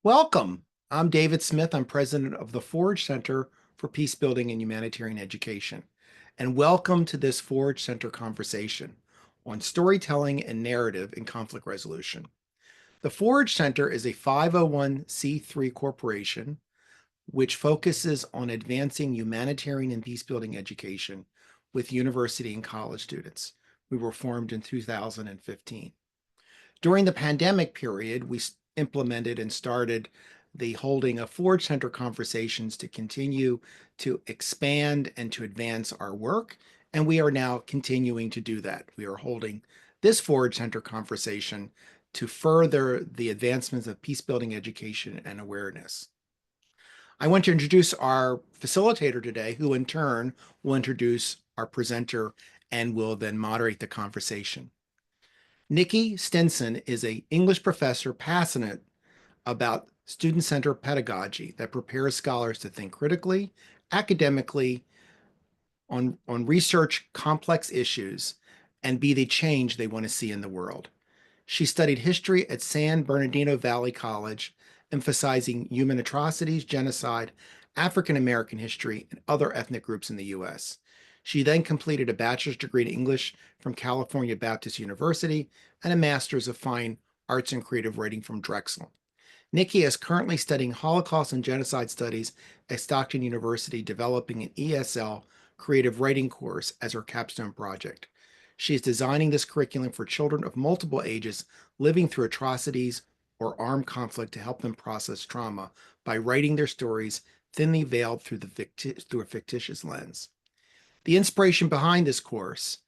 Welcome. I'm David Smith. I'm president of the Forage Center for Peacebuilding and Humanitarian Education. And welcome to this Forage Center conversation on storytelling and narrative in conflict resolution. The Forage Center is a 501c3 corporation which focuses on advancing humanitarian and peacebuilding education with university and college students. We were formed in 2015. During the pandemic period, we implemented and started the holding of Forage Center conversations to continue to expand and to advance our work. And we are now continuing to do that. We are holding this Forage Center conversation to further the advancements of peacebuilding education and awareness. I want to introduce our facilitator today, who in turn will introduce our presenter and will then moderate the conversation. Nikki Stinson is an English professor passionate about student-centered pedagogy that prepares scholars to think critically, academically, on research complex issues, and be the change they want to see in the world. She studied history at San Bernardino Valley College, emphasizing human atrocities, genocide, African American history, and other ethnic groups in the U.S. She then completed a bachelor's degree in English from California Baptist University and a master's of fine arts and creative writing from Drexel. Nikki is currently studying Holocaust and Genocide Studies at Stockton University, developing an ESL creative writing course as her capstone project. She is designing this curriculum for children of multiple ages living through atrocities or armed conflict to help them process trauma by writing their stories thinly veiled through a fictitious lens. The inspiration behind this course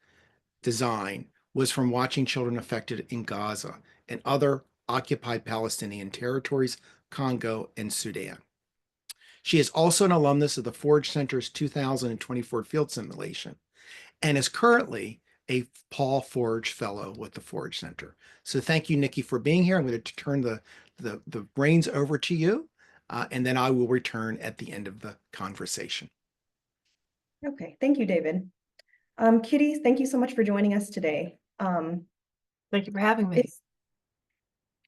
design was from watching children affected in Gaza and other occupied Palestinian territories, Congo, and Sudan. She is also an alumnus of the Forage Center's 2024 field simulation and is currently a Paul Forage Fellow with the Forage Center. So thank you, Nikki, for being here. I'm going to turn the reins over to you, and then I will return at the end of the conversation. Okay, thank you, David. Kitty, thank you so much for joining us today. Thank you for having me.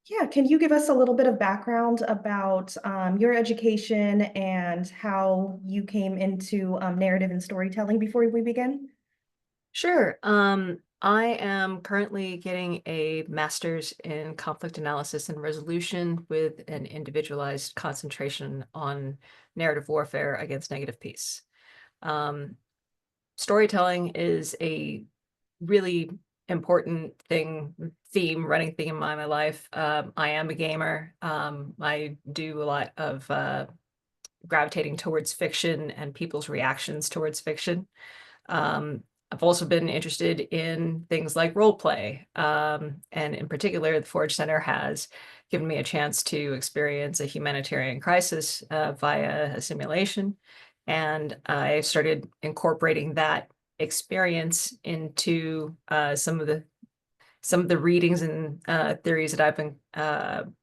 Yeah, can you give us a little bit of background about your education and how you came into narrative and storytelling before we begin? Sure. I am currently getting a master's in conflict analysis and resolution with an individualized concentration on narrative warfare against negative peace. Storytelling is a really important running theme in my life. I am a gamer. I do a lot of gravitating towards fiction and people's reactions towards fiction. I've also been interested in things like role play. And in particular, the Forge Center has given me a chance to experience a humanitarian crisis via a simulation. And I started incorporating that experience into some of the readings and theories that I've been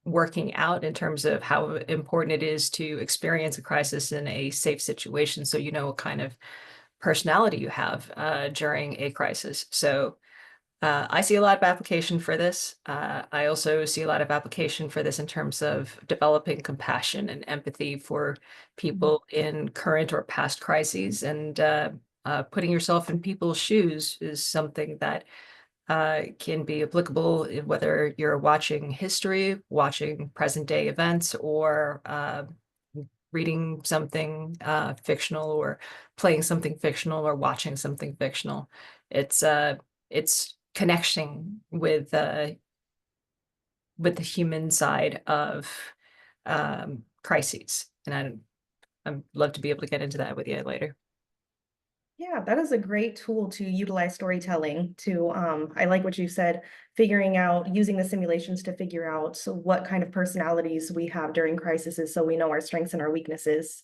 working out in terms of how important it is to experience a crisis in a safe situation, so you know what kind of personality you have during a crisis. So I see a lot of application for this. I also see a lot of application for this in terms of developing compassion and empathy for people in current or past crises. And putting yourself in people's shoes is something that can be applicable whether you're watching history, watching present day events, or reading something fictional, or playing something fictional, or watching something fictional. It's connecting with the human side of crises, and I'd love to be able to get into that with you later. Yeah, that is a great tool to utilize storytelling to, I like what you said, figuring out, using the simulations to figure out what kind of personalities we have during crises so we know our strengths and our weaknesses.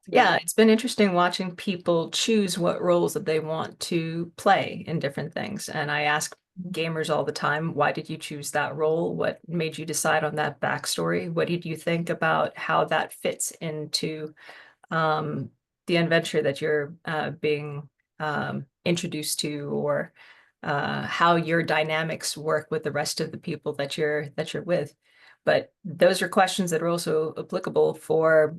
Yeah, it's been interesting watching people choose what roles that they want to play in different things. And I ask gamers all the time, why did you choose that role? What made you decide on that backstory? What did you think about how that fits into um, the adventure that you're being introduced to, or how your dynamics work with the rest of the people that you're with? But those are questions that are also applicable for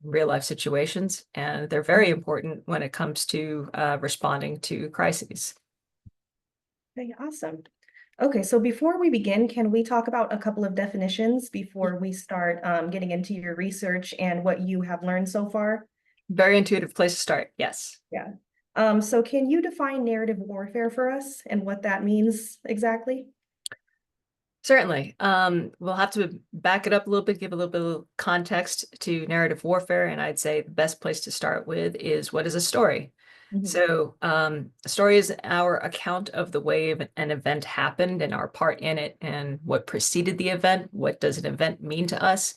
real life situations, and they're very important when it comes to responding to crises. Okay, awesome. Okay, so before we begin, can we talk about a couple of definitions before we start getting into your research and what you have learned so far? Very intuitive place to start, yes. Yeah. So can you define narrative warfare for us and what that means exactly? Certainly. We'll have to back it up a little bit, give a little bit of context to narrative warfare. And I'd say the best place to start with is, what is a story? Mhm. So a story is our account of the way an event happened and our part in it and what preceded the event. What does an event mean to us?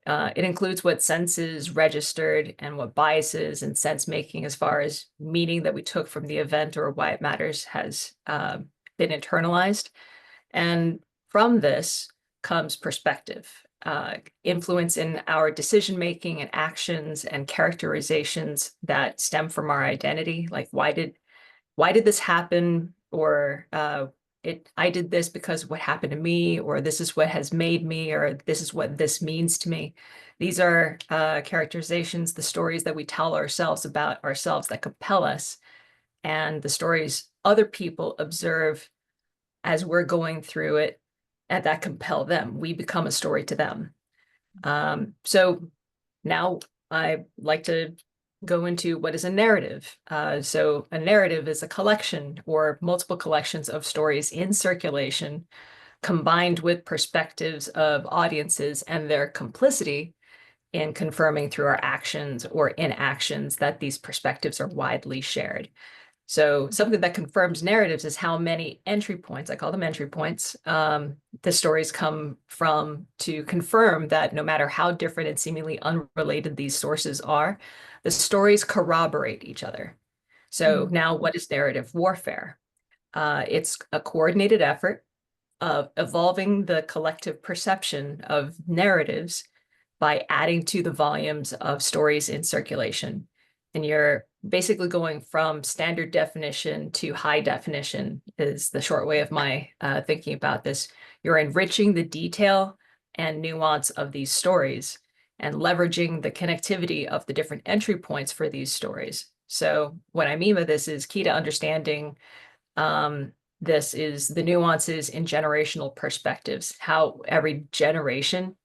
It includes what senses registered and what biases and sense making as far as meaning that we took from the event or why it matters has been internalized. And from this comes perspective, influence in our decision making and actions and characterizations that stem from our identity. Like, why did this happen? Or I did this because what happened to me, or this is what has made me, or this is what this means to me. These are characterizations, the stories that we tell ourselves about ourselves that compel us, and the stories other people observe as we're going through it and that compel them. We become a story to them. So now I like to go into what is a narrative. So a narrative is a collection or multiple collections of stories in circulation combined with perspectives of audiences and their complicity in confirming through our actions or inactions that these perspectives are widely shared. So something that confirms narratives is how many entry points, I call them entry points, the stories come from to confirm that no matter how different and seemingly unrelated these sources are, the stories corroborate each other. So now what is narrative warfare? It's a coordinated effort of evolving the collective perception of narratives by adding to the volumes of stories in circulation. And you're basically going from standard definition to high definition is the short way of my thinking about this. You're enriching the detail and nuance of these stories and leveraging the connectivity of the different entry points for these stories. So what I mean by this is key to understanding this is the nuances in generational perspectives, how every generation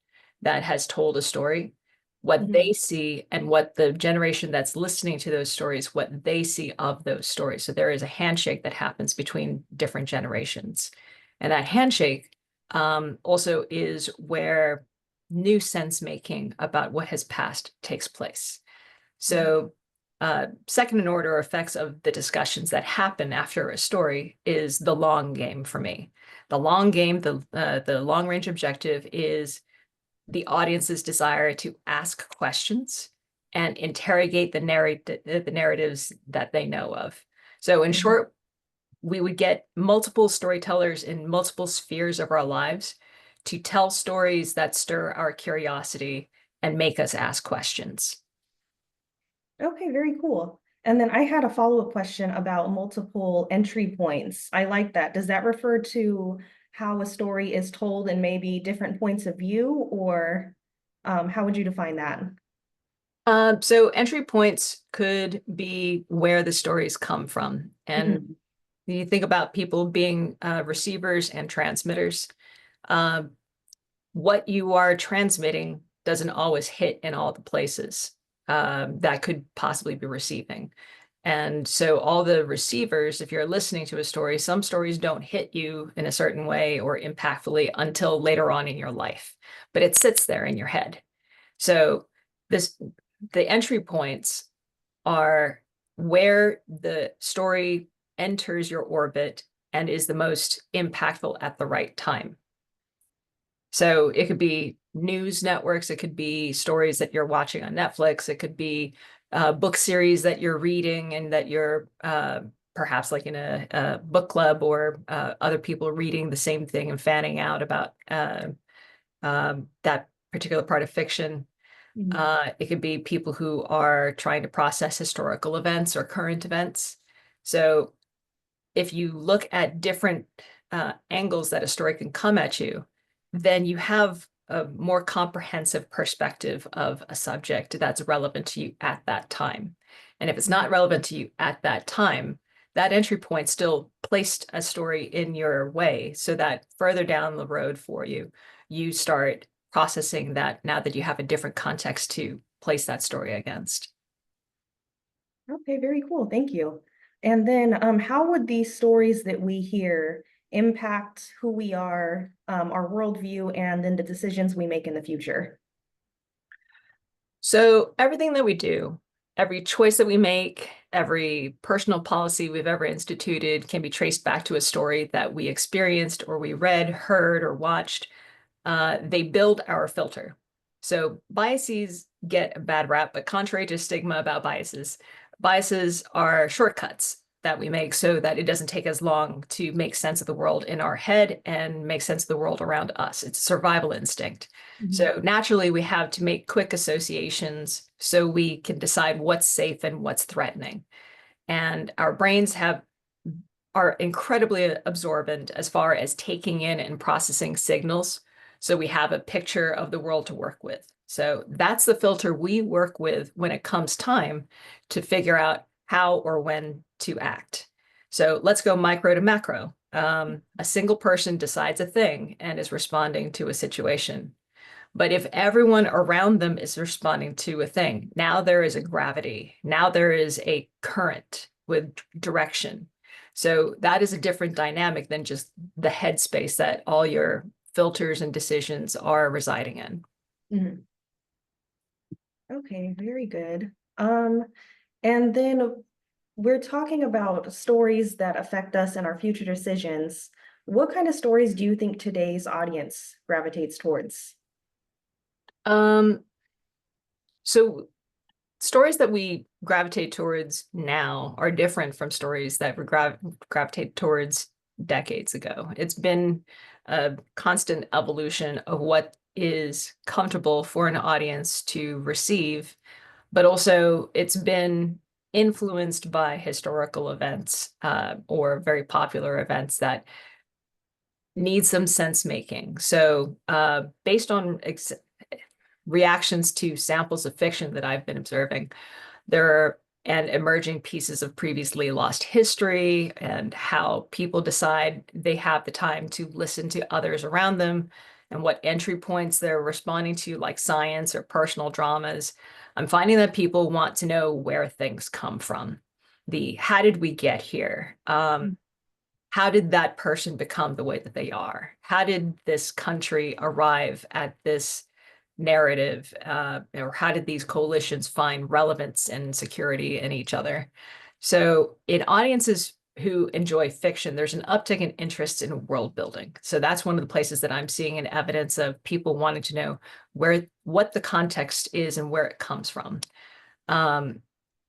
that has told a story, what they see and what the generation that's listening to those stories, what they see of those stories. So there is a handshake that happens between different generations. And that handshake also is where new sense making about what has passed takes place. So second in order effects of the discussions that happen after a story is the long game for me. The long game, the long range objective is the audience's desire to ask questions and interrogate the narratives that they know of. So in short, we would get multiple storytellers in multiple spheres of our lives to tell stories that stir our curiosity and make us ask questions. Okay, very cool. And then I had a follow-up question about multiple entry points. I like that. Does that refer to how a story is told and maybe different points of view, or how would you define that? So entry points could be where the stories come from. And you think about people being receivers and transmitters. What you are transmitting doesn't always hit in all the places that could possibly be receiving. And so all the receivers, if you're listening to a story, some stories don't hit you in a certain way or impactfully until later on in your life, but it sits there in your head. So the entry points are where the story enters your orbit and is the most impactful at the right time. So it could be news networks, it could be stories that you're watching on Netflix, it could be book series that you're reading and that you're perhaps like in a book club or other people reading the same thing and fanning out about that particular part of fiction. It could be people who are trying to process historical events or current events. So if you look at different angles that a story can come at you, then you have a more comprehensive perspective of a subject that's relevant to you at that time. And if it's not relevant to you at that time, that entry point still placed a story in your way so that further down the road for you, you start processing that now that you have a different context to place that story against. Okay, very cool. Thank you. And then how would these stories that we hear impact who we are, our worldview, and then the decisions we make in the future? So everything that we do, every choice that we make, every personal policy we've ever instituted can be traced back to a story that we experienced or we read, heard, or watched. They build our filter. So biases get a bad rap, but contrary to stigma about biases, biases are shortcuts that we make so that it doesn't take as long to make sense of the world in our head and make sense of the world around us. It's a survival instinct. So naturally, we have to make quick associations so we can decide what's safe and what's threatening. And our brains are incredibly absorbent as far as taking in and processing signals. So we have a picture of the world to work with. So that's the filter we work with when it comes time to figure out how or when to act. So let's go micro to macro. A single person decides a thing and is responding to a situation. But if everyone around them is responding to a thing, now there is a gravity. Now there is a current with direction. So that is a different dynamic than just the headspace that all your filters and decisions are residing in. Mhm. Okay, very good. And then we're talking about stories that affect us and our future decisions. What kind of stories do you think today's audience gravitates towards? So stories that we gravitate towards now are different from stories that we gravitate towards decades ago. It's been a constant evolution of what is comfortable for an audience to receive, but also it's been influenced by historical events or very popular events that need some sense making. So based on reactions to samples of fiction that I've been observing, there are and emerging pieces of previously lost history and how people decide they have the time to listen to others around them and what entry points they're responding to, like science or personal dramas. I'm finding that people want to know where things come from. How did we get here? How did that person become the way that they are? How did this country arrive at this narrative, or how did these coalitions find relevance and security in each other? So in audiences who enjoy fiction, there's an uptick in interest in world building. So that's one of the places that I'm seeing an evidence of people wanting to know what the context is and where it comes from.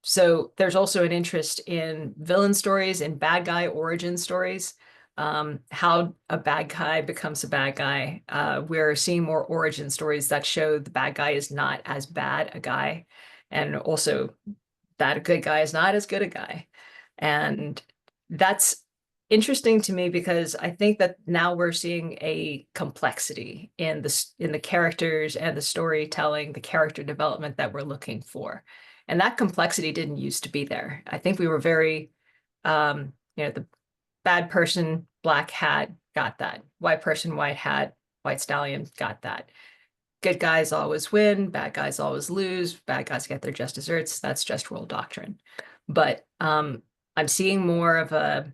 So there's also an interest in villain stories and bad guy origin stories, how a bad guy becomes a bad guy. We're seeing more origin stories that show the bad guy is not as bad a guy, and also that a good guy is not as good a guy. And that's interesting to me because I think that now we're seeing a complexity in the characters and the storytelling, the character development that we're looking for. And that complexity didn't used to be there. I think we were very, the bad person, black hat, got that. White person, white hat, white stallion, got that. Good guys always win, bad guys always lose, bad guys get their just desserts. That's just world doctrine. But I'm seeing more of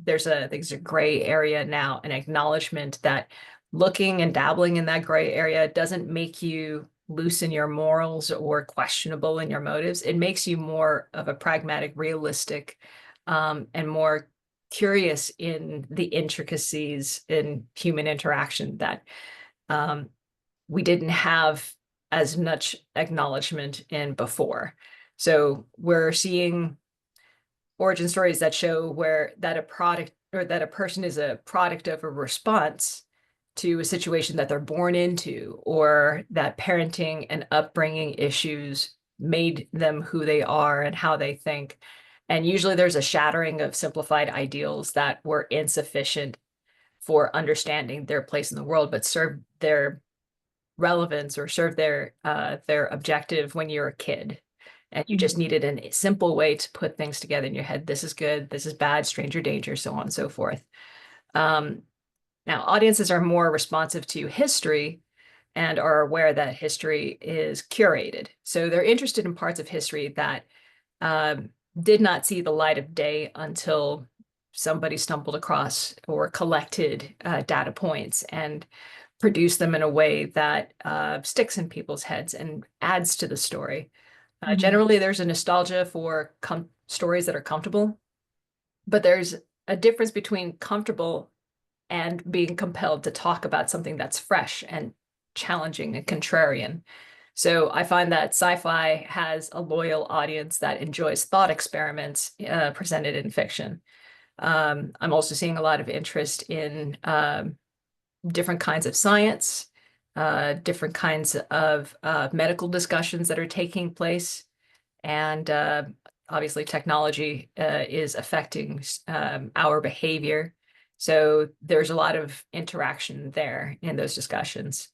there's a gray area now, an acknowledgement that looking and dabbling in that gray area doesn't make you loosen your morals or questionable in your motives. It makes you more of a pragmatic, realistic, and more curious in the intricacies in human interaction that we didn't have as much acknowledgement in before. So we're seeing origin stories that show that a person is a product of a response to a situation that they're born into, or that parenting and upbringing issues made them who they are and how they think. And usually there's a shattering of simplified ideals that were insufficient for understanding their place in the world, but serve their relevance or serve their objective when you're a kid. And you just needed a simple way to put things together in your head. This is good, this is bad, stranger danger, so on and so forth. Now, audiences are more responsive to history and are aware that history is curated. So they're interested in parts of history that did not see the light of day until somebody stumbled across or collected data points and produced them in a way that sticks in people's heads and adds to the story. Generally, there's a nostalgia for stories that are comfortable, but there's a difference between comfortable and being compelled to talk about something that's fresh and challenging and contrarian. So I find that sci-fi has a loyal audience that enjoys thought experiments presented in fiction. I'm also seeing a lot of interest in different kinds of science, different kinds of medical discussions that are taking place. And obviously technology is affecting our behavior. So there's a lot of interaction there in those discussions.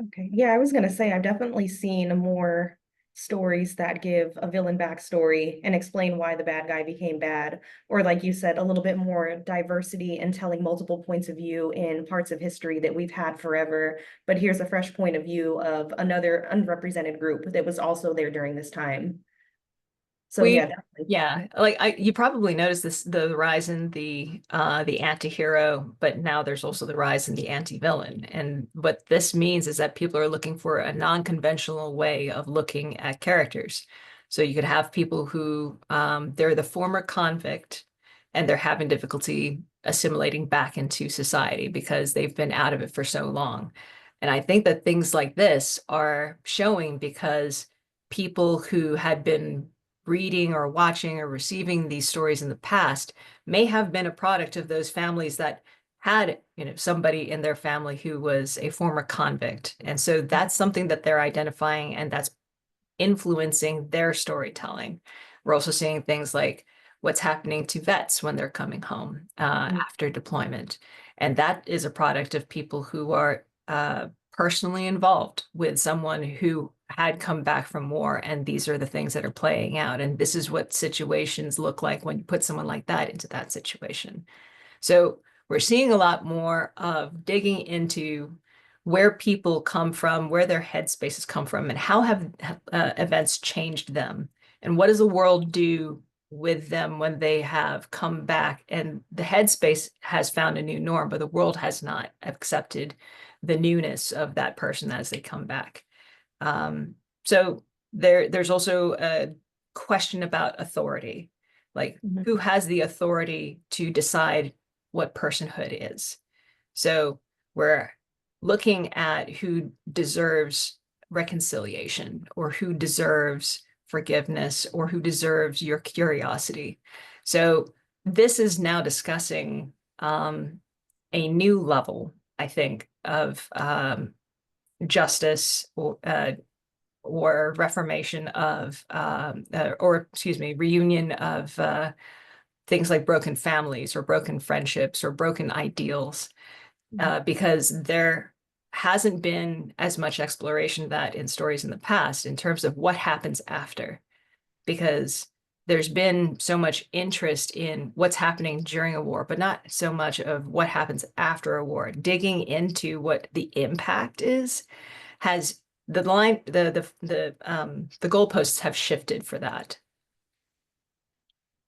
Okay, yeah, I was gonna say I've definitely seen more stories that give a villain backstory and explain why the bad guy became bad, or like you said, a little bit more diversity and telling multiple points of view in parts of history that we've had forever. But here's a fresh point of view of another unrepresented group that was also there during this time. So yeah, definitely. Yeah, like you probably noticed this, the rise in the anti-hero, but now there's also the rise in the anti-villain. And what this means is that people are looking for a non-conventional way of looking at characters. So you could have people who they're the former convict and they're having difficulty assimilating back into society because they've been out of it for so long. And I think that things like this are showing because people who had been reading or watching or receiving these stories in the past may have been a product of those families that had, somebody in their family who was a former convict. And so that's something that they're identifying and that's influencing their storytelling. We're also seeing things like what's happening to vets when they're coming home after deployment. And that is a product of people who are personally involved with someone who had come back from war, and these are the things that are playing out. And this is what situations look like when you put someone like that into that situation. So we're seeing a lot more of digging into where people come from, where their headspaces come from, and how have events changed them, and what does the world do with them when they have come back. And the headspace has found a new norm, but the world has not accepted the newness of that person as they come back. So there's also a question about authority, like who has the authority to decide what personhood is. So we're looking at who deserves reconciliation or who deserves forgiveness or who deserves your curiosity. So this is now discussing a new level, I think, of justice or reformation of, or excuse me, reunion of things like broken families or broken friendships or broken ideals, because there hasn't been as much exploration of that in stories in the past in terms of what happens after, because there's been so much interest in what's happening during a war, but not so much of what happens after a war. Digging into what the impact is has the goalposts have shifted for that.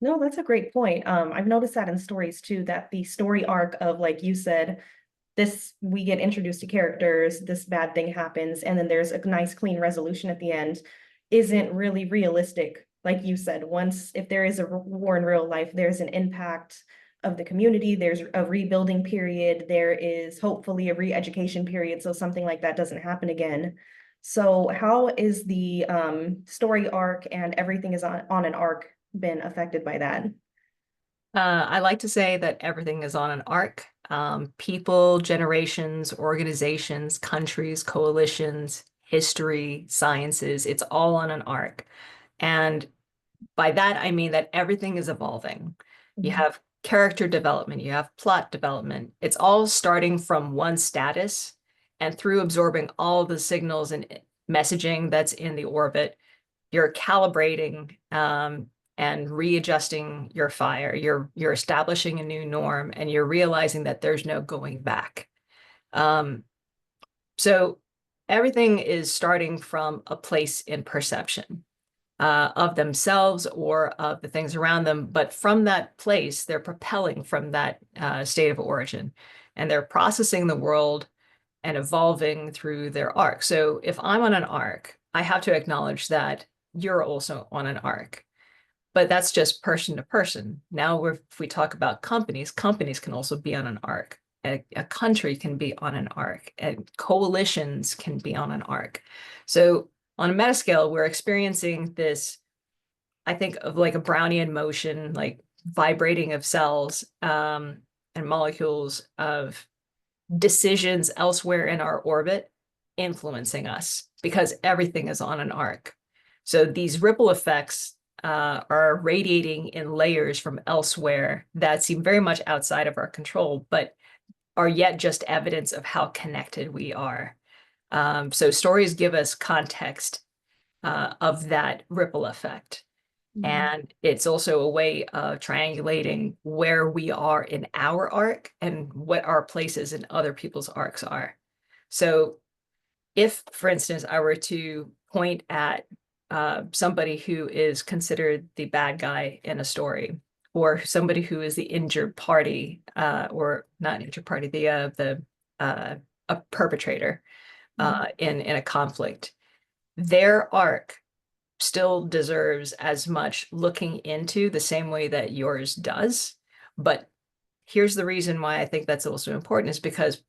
No, that's a great point. I've noticed that in stories too, that the story arc of, like you said, we get introduced to characters, this bad thing happens, and then there's a nice clean resolution at the end, isn't really realistic. Like you said, if there is a war in real life, there's an impact of the community, there's a rebuilding period, there is hopefully a re-education period, so something like that doesn't happen again. So how is the story arc and everything is on an arc been affected by that? I like to say that everything is on an arc. People, generations, organizations, countries, coalitions, history, sciences, it's all on an arc. And by that, I mean that everything is evolving. You have character development, you have plot development. It's all starting from one status And through absorbing all the signals and messaging that's in the orbit, you're calibrating and readjusting your fire. You're establishing a new norm, and you're realizing that there's no going back. So everything is starting from a place in perception of themselves or of the things around them. But from that place, they're propelling from that state of origin, and they're processing the world and evolving through their arc. So if I'm on an arc, I have to acknowledge that you're also on an arc. But that's just person to person. Now, if we talk about companies, companies can also be on an arc. A country can be on an arc, and coalitions can be on an arc. So on a meta scale, we're experiencing this, I think, of like a Brownian motion, like vibrating of cells and molecules of decisions elsewhere in our orbit influencing us, because everything is on an arc. So these ripple effects are radiating in layers from elsewhere that seem very much outside of our control, but are yet just evidence of how connected we are. So stories give us context of that ripple effect. And it's also a way of triangulating where we are in our arc and what our places in other people's arcs are. So if, for instance, I were to point at somebody who is considered the bad guy in a story, or somebody who is the injured party, or not injured party, a perpetrator in a conflict, their arc still deserves as much looking into the same way that yours does. But here's the reason why I think that's also important, is because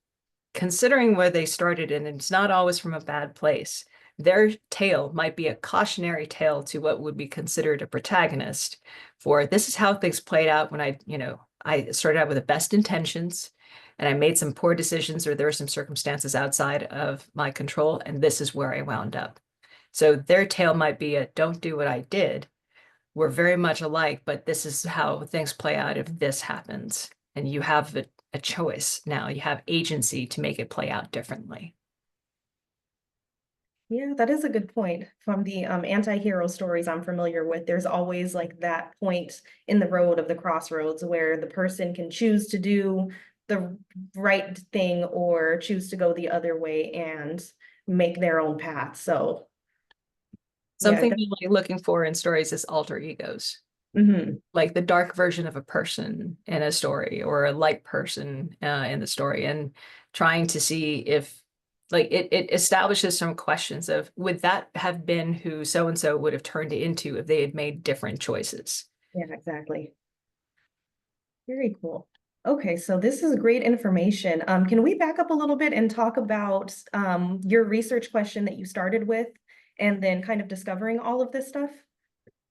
considering where they started, and it's not always from a bad place, their tale might be a cautionary tale to what would be considered a protagonist for, this is how things played out when I started out with the best intentions and I made some poor decisions, or there were some circumstances outside of my control, and this is where I wound up. So their tale might be a don't do what I did. We're very much alike, but this is how things play out if this happens. And you have a choice now. You have agency to make it play out differently. Yeah, that is a good point. From the anti-hero stories I'm familiar with, there's always like that point in the road of the crossroads where the person can choose to do the right thing or choose to go the other way and make their own path. So yeah. Something I'm like looking for in stories is alter egos, like the dark version of a person in a story, or a light person in the story, and trying to see if, like, it establishes some questions of, would that have been who so-and-so would have turned into if they had made different choices? Yeah, exactly. Very cool. Okay, so this is great information. Can we back up a little bit and talk about your research question that you started with, and then kind of discovering all of this stuff?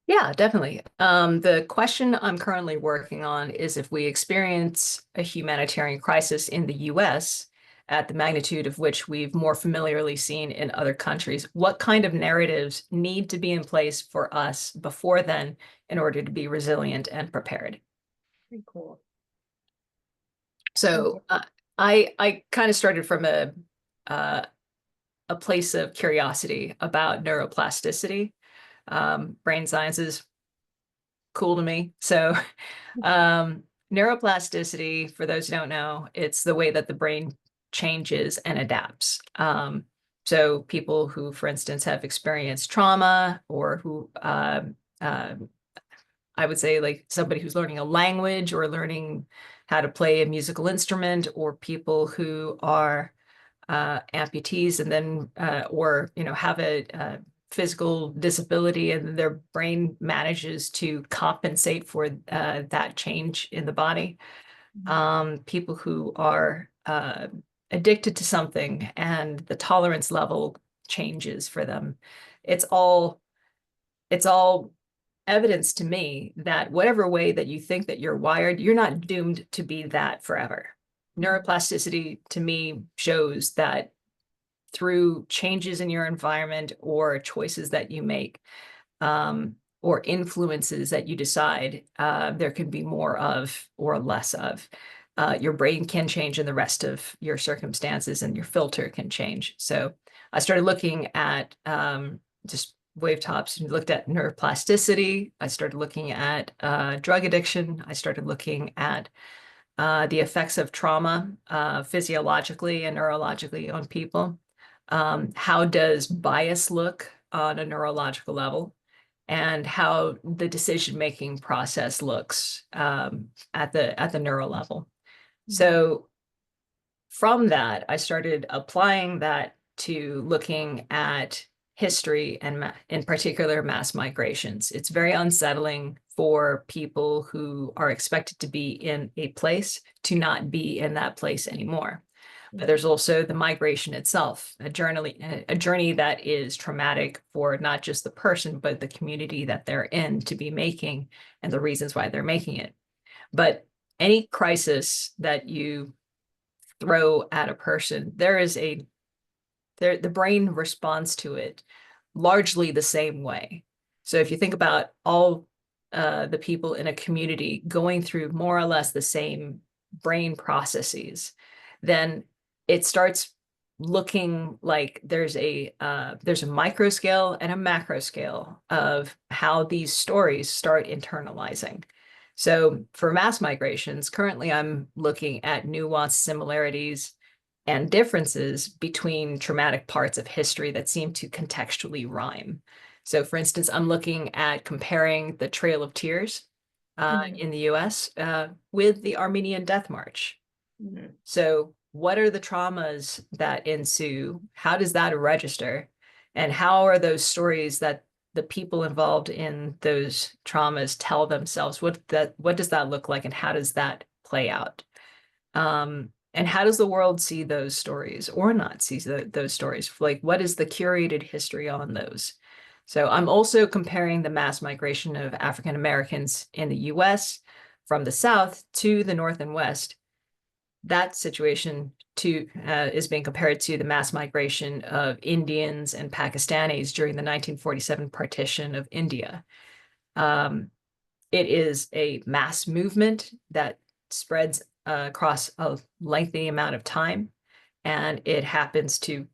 Yeah, definitely. The question I'm currently working on is, if we experience a humanitarian crisis in the US at the magnitude of which we've more familiarly seen in other countries, what kind of narratives need to be in place for us before then in order to be resilient and prepared? Very cool. So I kind of started from uh, a place of curiosity about neuroplasticity. Brain science is cool to me. So neuroplasticity, for those who don't know, it's the way that the brain changes and adapts. So people who, for instance, have experienced trauma, or who I would say like somebody who's learning a language or learning how to play a musical instrument, or people who are amputees and then or have a physical disability, and their brain manages to compensate for that change in the body. People who are addicted to something and the tolerance level changes for them. It's all evidence to me that whatever way that you think that you're wired, you're not doomed to be that forever. Neuroplasticity to me shows that through changes in your environment, or choices that you make, or influences that you decide, there can be more of or less of. your brain can change and the rest of your circumstances and your filter can change. So I started looking at just wave tops and looked at neuroplasticity. I started looking at drug addiction. I started looking at the effects of trauma physiologically and neurologically on people. How does bias look on a neurological level? And how the decision-making process looks at the neural level. So from that, I started applying that to looking at history and in particular mass migrations. It's very unsettling for people who are expected to be in a place to not be in that place anymore. But there's also the migration itself, a journey that is traumatic for not just the person, but the community that they're in to be making and the reasons why they're making it. But any crisis that you throw at a person, the brain responds to it largely the same way. So if you think about all the people in a community going through more or less the same brain processes, then it starts looking like there's a micro scale and a macro scale of how these stories start internalizing. So for mass migrations, currently I'm looking at nuanced similarities and differences between traumatic parts of history that seem to contextually rhyme. So for instance, I'm looking at comparing the Trail of Tears in the US with the Armenian Death March. So what are the traumas that ensue? How does that register? And how are those stories that the people involved in those traumas tell themselves? What does that look like and how does that play out? And how does the world see those stories or not see those stories? Like, what is the curated history on those? So I'm also comparing the mass migration of African Americans in the US from the South to the North and West. That situation is being compared to the mass migration of Indians and Pakistanis during the 1947 partition of India. It is a mass movement that spreads across a lengthy amount of time, and it happens to,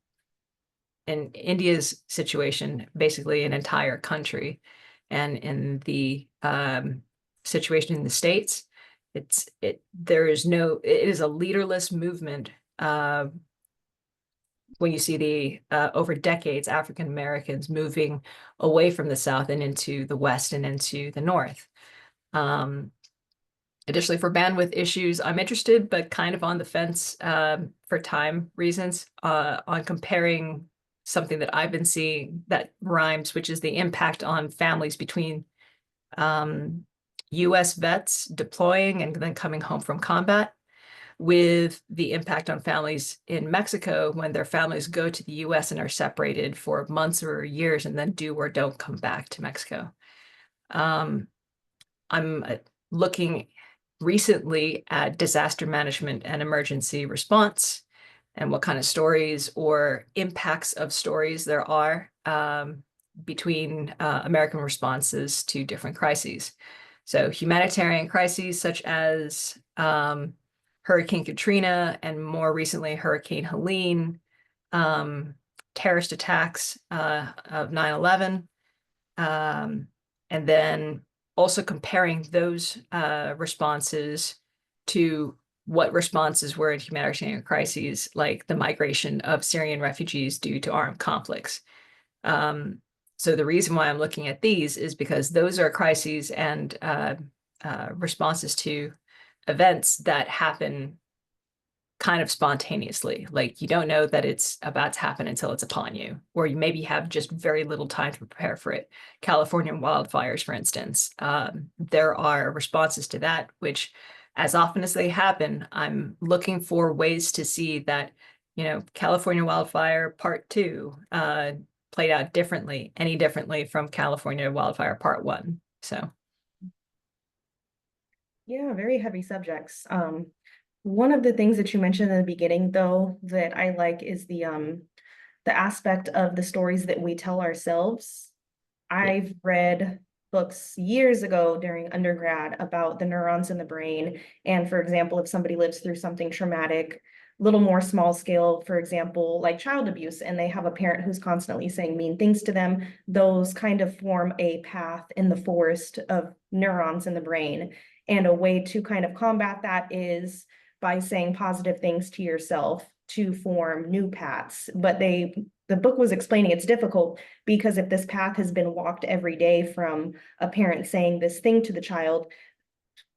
in India's situation, basically an entire country, and in the situation in the States, it is a leaderless movement. When you see the over decades African Americans moving away from the South and into the West and into the North. Additionally, for bandwidth issues, I'm interested, but kind of on the fence for time reasons on comparing something that I've been seeing that rhymes, which is the impact on families between US vets deploying and then coming home from combat, with the impact on families in Mexico when their families go to the US and are separated for months or years and then do or don't come back to Mexico. I'm looking recently at disaster management and emergency response and what kind of stories or impacts of stories there are between American responses to different crises. So humanitarian crises such as Hurricane Katrina and more recently Hurricane Helene, terrorist attacks of 9/11, and then also comparing those responses to what responses were in humanitarian crises, like the migration of Syrian refugees due to armed conflicts. So the reason why I'm looking at these is because those are crises and responses to events that happen kind of spontaneously. Like you don't know that it's about to happen until it's upon you, or you maybe have just very little time to prepare for it. California wildfires, for instance, there are responses to that, which as often as they happen, I'm looking for ways to see that, California wildfire part 2 played out differently, any differently from California wildfire part 1. So. Yeah, very heavy subjects. One of the things that you mentioned in the beginning, though, that I like is the aspect of the stories that we tell ourselves. I've read books years ago during undergrad about the neurons in the brain. And for example, if somebody lives through something traumatic, little more small scale, for example, like child abuse, and they have a parent who's constantly saying mean things to them, those kind of form a path in the forest of neurons in the brain. And a way to kind of combat that is by saying positive things to yourself to form new paths. But the book was explaining it's difficult because if this path has been walked every day from a parent saying this thing to the child,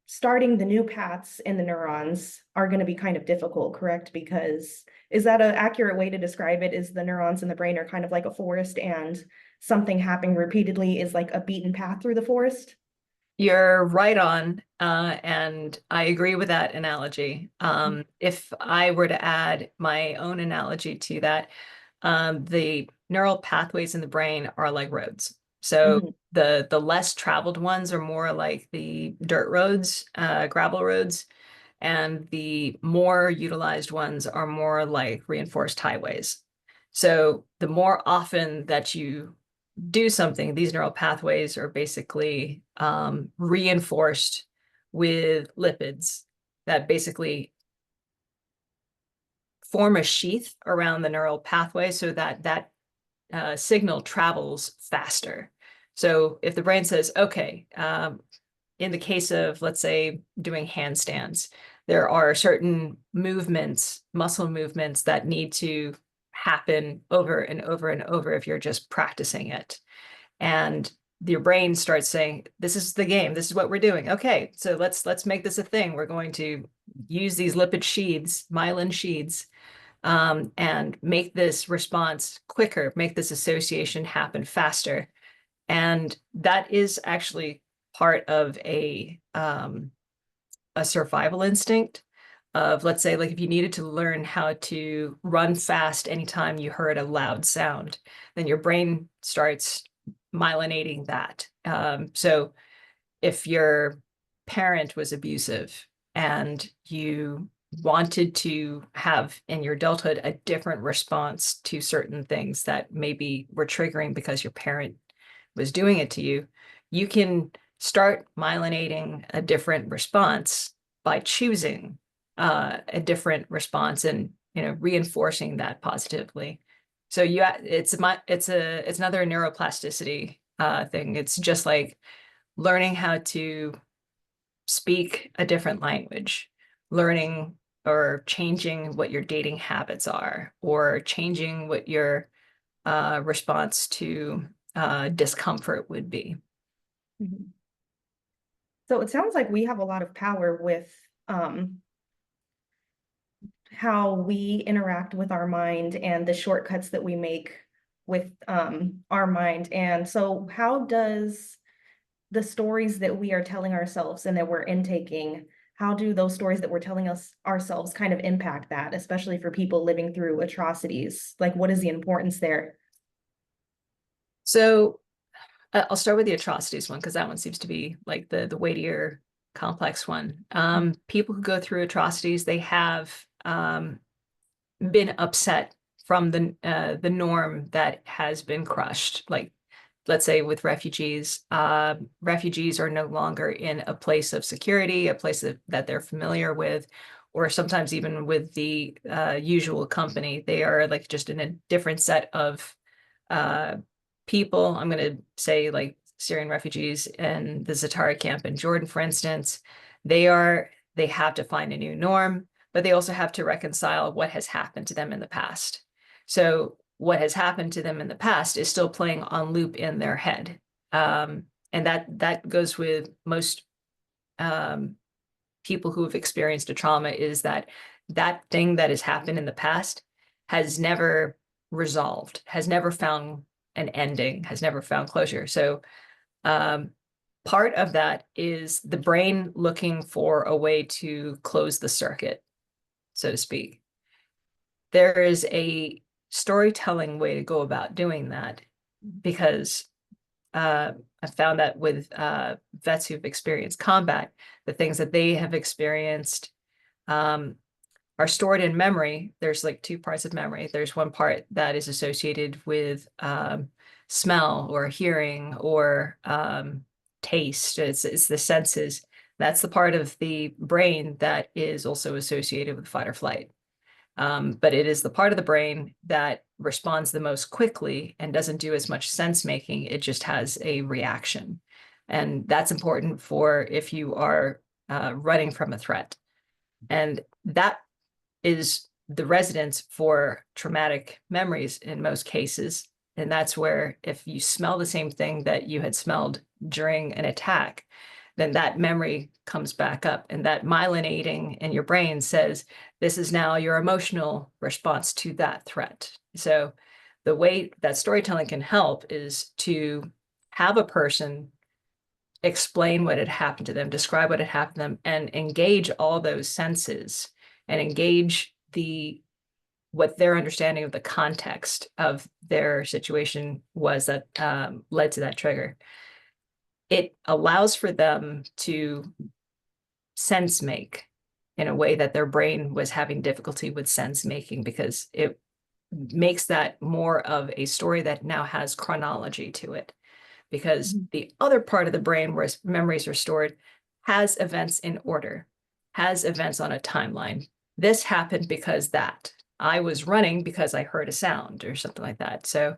starting the new paths in the neurons are going to be kind of difficult, correct? Because is that an accurate way to describe it? Is the neurons in the brain are kind of like a forest, and something happening repeatedly is like a beaten path through the forest? You're right on, and I agree with that analogy. If I were to add my own analogy to that, the neural pathways in the brain are like roads. So Mhm. the less traveled ones are more like the dirt roads, gravel roads, and the more utilized ones are more like reinforced highways. So the more often that you do something, these neural pathways are basically reinforced with lipids that basically form a sheath around the neural pathway so that that signal travels faster. So if the brain says, okay, in the case of, let's say, doing handstands, there are certain movements, muscle movements that need to happen over and over and over if you're just practicing it. And your brain starts saying, this is the game, this is what we're doing. Okay, so let's make this a thing. We're going to use these lipid sheaths, myelin sheaths, and make this response quicker, make this association happen faster. And that is actually part of a survival instinct of, let's say, like if you needed to learn how to run fast anytime you heard a loud sound, then your brain starts myelinating that. So if your parent was abusive and you wanted to have in your adulthood a different response to certain things that maybe were triggering because your parent was doing it to you, you can start myelinating a different response by choosing a different response and reinforcing that positively. So it's another neuroplasticity thing. It's just like learning how to speak a different language, learning or changing what your dating habits are, or changing what your response to discomfort would be. Mhm. So it sounds like we have a lot of power with how we interact with our mind and the shortcuts that we make with our mind. And so how does the stories that we are telling ourselves and that we're intaking, how do those stories that we're telling us ourselves kind of impact that, especially for people living through atrocities? Like, what is the importance there? So I'll start with the atrocities one because that one seems to be like the weightier, complex one. People who go through atrocities, they have been upset from the norm that has been crushed. Like, let's say with refugees, refugees are no longer in a place of security, a place that they're familiar with, or sometimes even with the usual company. They are like just in a different set of people. I'm going to say like Syrian refugees in the Zatara camp in Jordan, for instance. They have to find a new norm, but they also have to reconcile what has happened to them in the past. So what has happened to them in the past is still playing on loop in their head. And that goes with most people who have experienced a trauma, is that that thing that has happened in the past has never resolved, has never found an ending, has never found closure. So part of that is the brain looking for a way to close the circuit, so to speak. There is a storytelling way to go about doing that, because I found that with vets who've experienced combat, the things that they have experienced are stored in memory. There's like two parts of memory. There's one part that is associated with smell or hearing or taste, it's the senses. That's the part of the brain that is also associated with fight or flight. But it is the part of the brain that responds the most quickly and doesn't do as much sense making. It just has a reaction. And that's important for if you are running from a threat. And that is the residence for traumatic memories in most cases. And that's where if you smell the same thing that you had smelled during an attack, then that memory comes back up. And that myelinating in your brain says, this is now your emotional response to that threat. So the way that storytelling can help is to have a person explain what had happened to them, describe what had happened to them, and engage all those senses and engage what their understanding of the context of their situation was that led to that trigger. It allows for them to sense make in a way that their brain was having difficulty with sense making, because it makes that more of a story that now has chronology to it. Because the other part of the brain where memories are stored has events in order, has events on a timeline. This happened because that. I was running because I heard a sound or something like that. So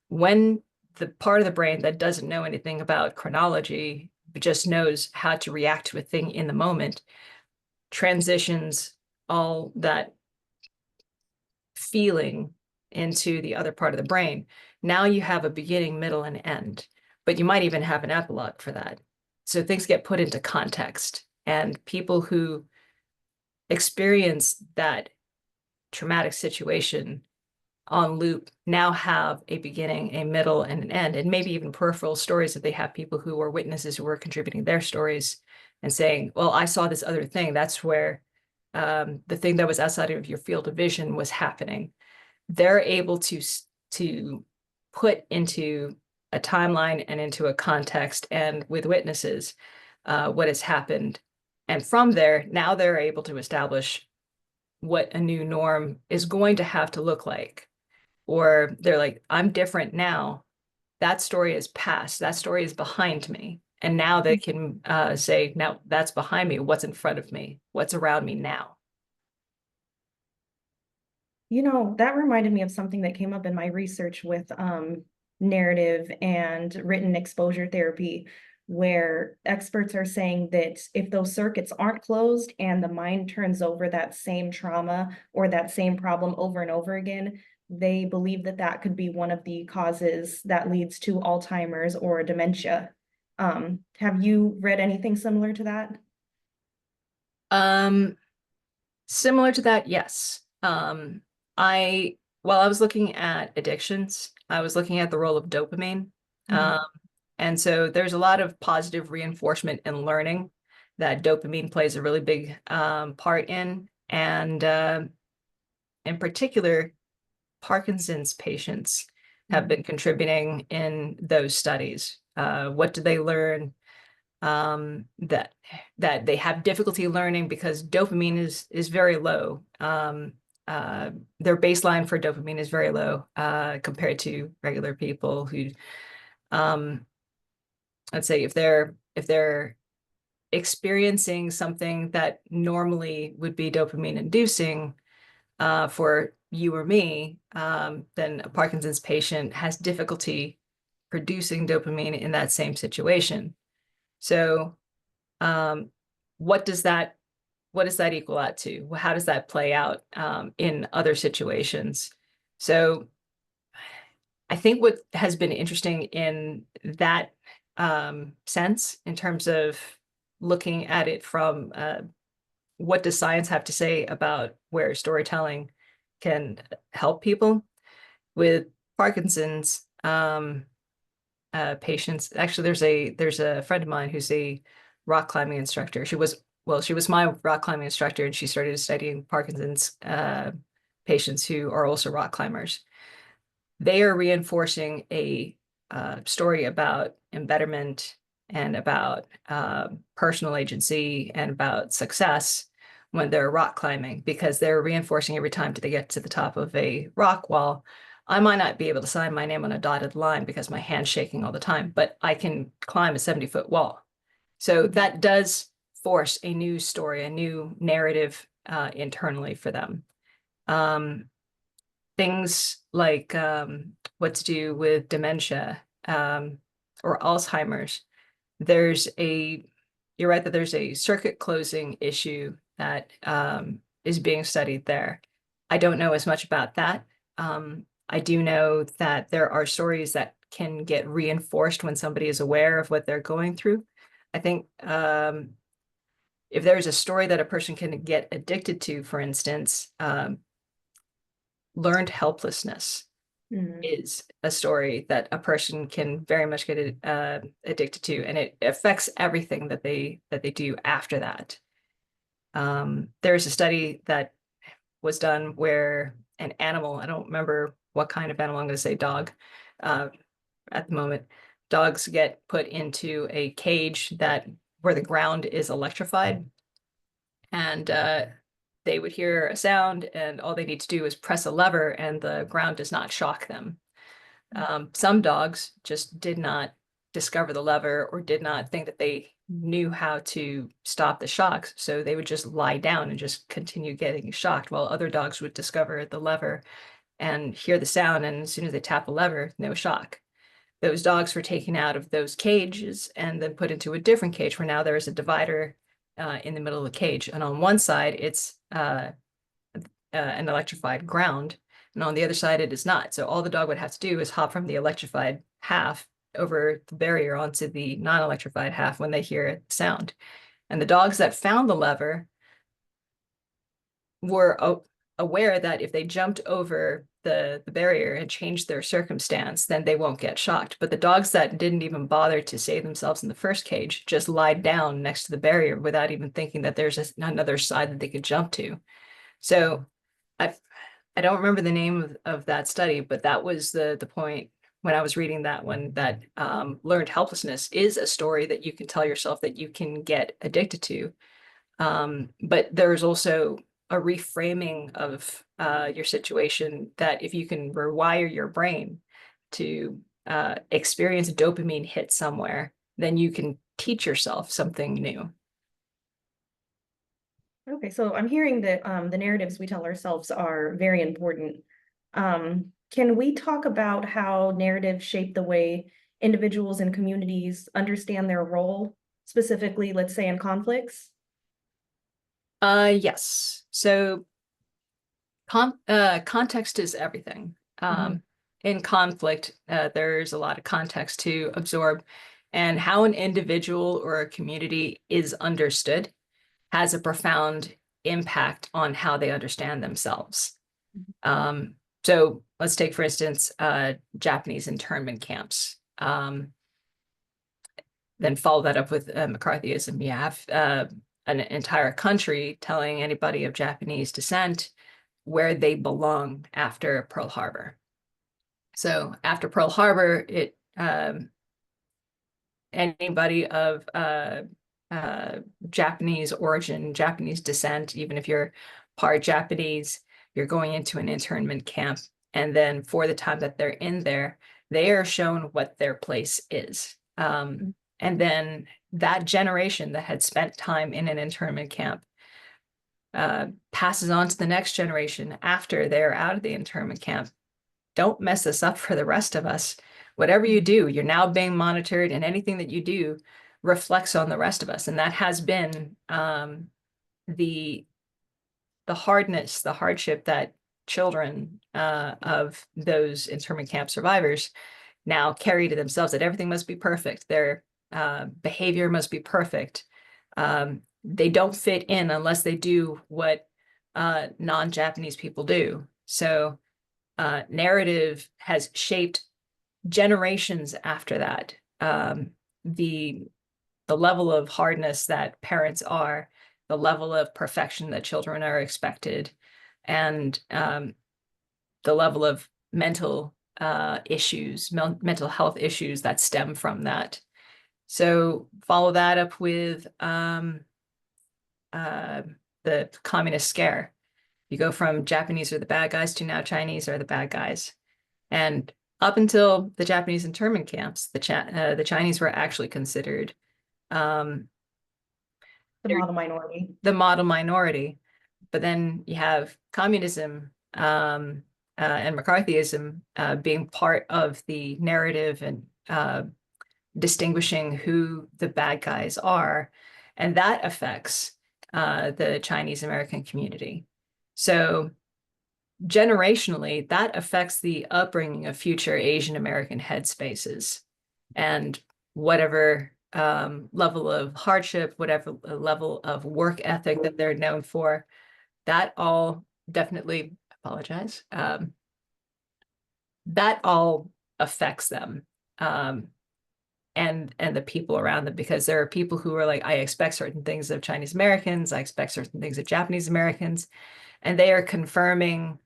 when the part of the brain that doesn't know anything about chronology, but just knows how to react to a thing in the moment, transitions all that feeling into the other part of the brain. Now you have a beginning, middle, and end, but you might even have an epilogue for that. So things get put into context, and people who experience that traumatic situation on loop now have a beginning, a middle, and an end, and maybe even peripheral stories that they have people who were witnesses who were contributing their stories and saying, well, I saw this other thing. That's where the thing that was outside of your field of vision was happening. They're able to put into a timeline and into a context and with witnesses what has happened. And from there, now they're able to establish what a new norm is going to have to look like. Or they're like, I'm different now. That story is past. That story is behind me. And now they can say, now that's behind me. What's in front of me? What's around me now? You know, that reminded me of something that came up in my research with narrative and written exposure therapy, where experts are saying that if those circuits aren't closed and the mind turns over that same trauma or that same problem over and over again, they believe that that could be one of the causes that leads to Alzheimer's or dementia. Have you read anything similar to that? Similar to that, yes. While I was looking at addictions, I was looking at the role of dopamine. Mhm. And so there's a lot of positive reinforcement in learning that dopamine plays a really big part in. And in particular, Parkinson's patients have been contributing in those studies. What do they learn? That they have difficulty learning because dopamine is very low. Their baseline for dopamine is very low compared to regular people who, let's say, if they're experiencing something that normally would be dopamine inducing for you or me, then a Parkinson's patient has difficulty producing dopamine in that same situation. So what does that equal out to? How does that play out in other situations? So I think what has been interesting in that sense, in terms of looking at it from what does science have to say about where storytelling can help people with Parkinson's patients. Actually, there's a friend of mine who's a rock climbing instructor. She was my rock climbing instructor, and she started studying Parkinson's patients who are also rock climbers. They are reinforcing a story about embetterment and about personal agency and about success when they're rock climbing, because they're reinforcing every time they get to the top of a rock wall. I might not be able to sign my name on a dotted line because my hand's shaking all the time, but I can climb a 70-foot wall. So that does force a new story, a new narrative internally for them. Things like what to do with dementia or Alzheimer's. You're right that there's a circuit closing issue that is being studied there. I don't know as much about that. I do know that there are stories that can get reinforced when somebody is aware of what they're going through. I think if there's a story that a person can get addicted to, for instance, learned helplessness is a story that a person can very much get addicted to, and it affects everything that they do after that. There's a study that was done where an animal, I don't remember what kind of animal, I'm going to say dog, at the moment, dogs get put into a cage where the ground is electrified, and they would hear a sound, and all they need to do is press a lever, and the ground does not shock them. Some dogs just did not discover the lever or did not think that they knew how to stop the shocks, so they would just lie down and just continue getting shocked, while other dogs would discover the lever and hear the sound, and as soon as they tap the lever, no shock. Those dogs were taken out of those cages and then put into a different cage where now there is a divider in the middle of the cage. And on one side, it's an electrified ground, and on the other side, it is not. So all the dog would have to do is hop from the electrified half over the barrier onto the non-electrified half when they hear the sound. And the dogs that found the lever were aware that if they jumped over the barrier and changed their circumstance, then they won't get shocked. But the dogs that didn't even bother to save themselves in the first cage just lied down next to the barrier without even thinking that there's another side that they could jump to. So I don't remember the name of that study, but that was the point when I was reading that one, that learned helplessness is a story that you can tell yourself that you can get addicted to. But there's also a reframing of your situation, that if you can rewire your brain to experience a dopamine hit somewhere, then you can teach yourself something new. Okay, so I'm hearing that the narratives we tell ourselves are very important. Can we talk about how narratives shape the way individuals and communities understand their role, specifically, let's say, in conflicts? Yes. So context is everything. In conflict, there's a lot of context to absorb, and how an individual or a community is understood has a profound impact on how they understand themselves. So let's take, for instance, Japanese internment camps. Then follow that up with McCarthyism. You have an entire country telling anybody of Japanese descent where they belong after Pearl Harbor. So after Pearl Harbor, anybody of Japanese origin, Japanese descent, even if you're part Japanese, you're going into an internment camp. And then for the time that they're in there, they are shown what their place is. And then that generation that had spent time in an internment camp passes on to the next generation after they're out of the internment camp. Don't mess this up for the rest of us. Whatever you do, you're now being monitored, and anything that you do reflects on the rest of us. And that has been the hardness, the hardship that children of those internment camp survivors now carry to themselves, that everything must be perfect. Their behavior must be perfect. They don't fit in unless they do what non-Japanese people do. So narrative has shaped generations after that. The level of hardness that parents are, the level of perfection that children are expected, and the level of mental issues, mental health issues that stem from that. So follow that up with the communist scare. You go from Japanese are the bad guys to now Chinese are the bad guys. And up until the Japanese internment camps, the Chinese were actually considered um, The model minority. the model minority. But then you have communism and McCarthyism being part of the narrative and distinguishing who the bad guys are. And that affects the Chinese American community. So generationally, that affects the upbringing of future Asian American headspaces. And whatever level of hardship, whatever level of work ethic that they're known for, that all definitely, apologize, that all affects them. And the people around them, because there are people who are like, I expect certain things of Chinese Americans, I expect certain things of Japanese Americans, and they are confirming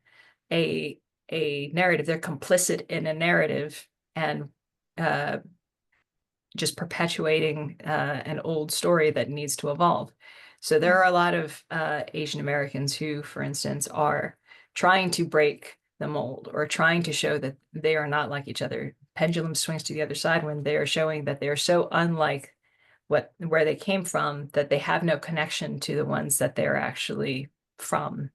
a narrative. They're complicit in a narrative and just perpetuating an old story that needs to evolve. So there are a lot of Asian Americans who, for instance, are trying to break the mold or trying to show that they are not like each other. Pendulum swings to the other side when they are showing that they are so unlike where they came from that they have no connection to the ones that they're actually from.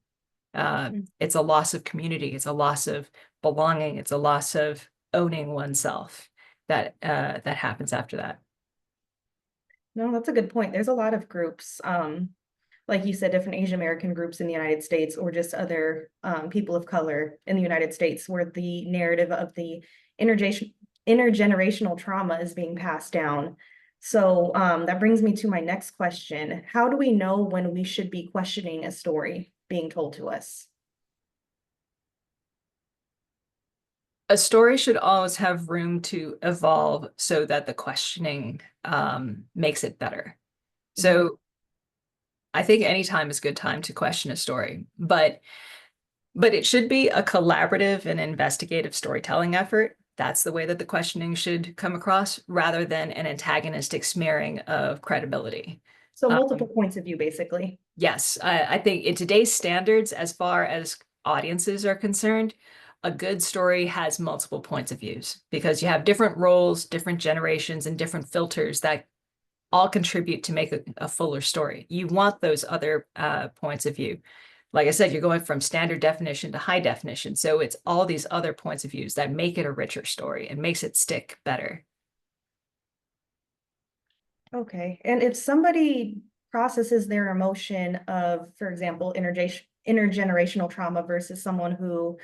It's a loss of community. It's a loss of belonging. It's a loss of owning oneself that happens after that. No, that's a good point. There's a lot of groups, like you said, different Asian American groups in the United States, or just other people of color in the United States, where the narrative of the intergenerational trauma is being passed down. So that brings me to my next question. How do we know when we should be questioning a story being told to us? A story should always have room to evolve so that the questioning makes it better. So I think any time is a good time to question a story, but it should be a collaborative and investigative storytelling effort. That's the way that the questioning should come across, rather than an antagonistic smearing of credibility. So multiple points of view, basically. Yes, I think in today's standards, as far as audiences are concerned, a good story has multiple points of views, because you have different roles, different generations, and different filters that all contribute to make a fuller story. You want those other points of view. Like I said, you're going from standard definition to high definition. So it's all these other points of views that make it a richer story and makes it stick better. Okay. And if somebody processes their emotion of, for example, intergenerational trauma versus someone who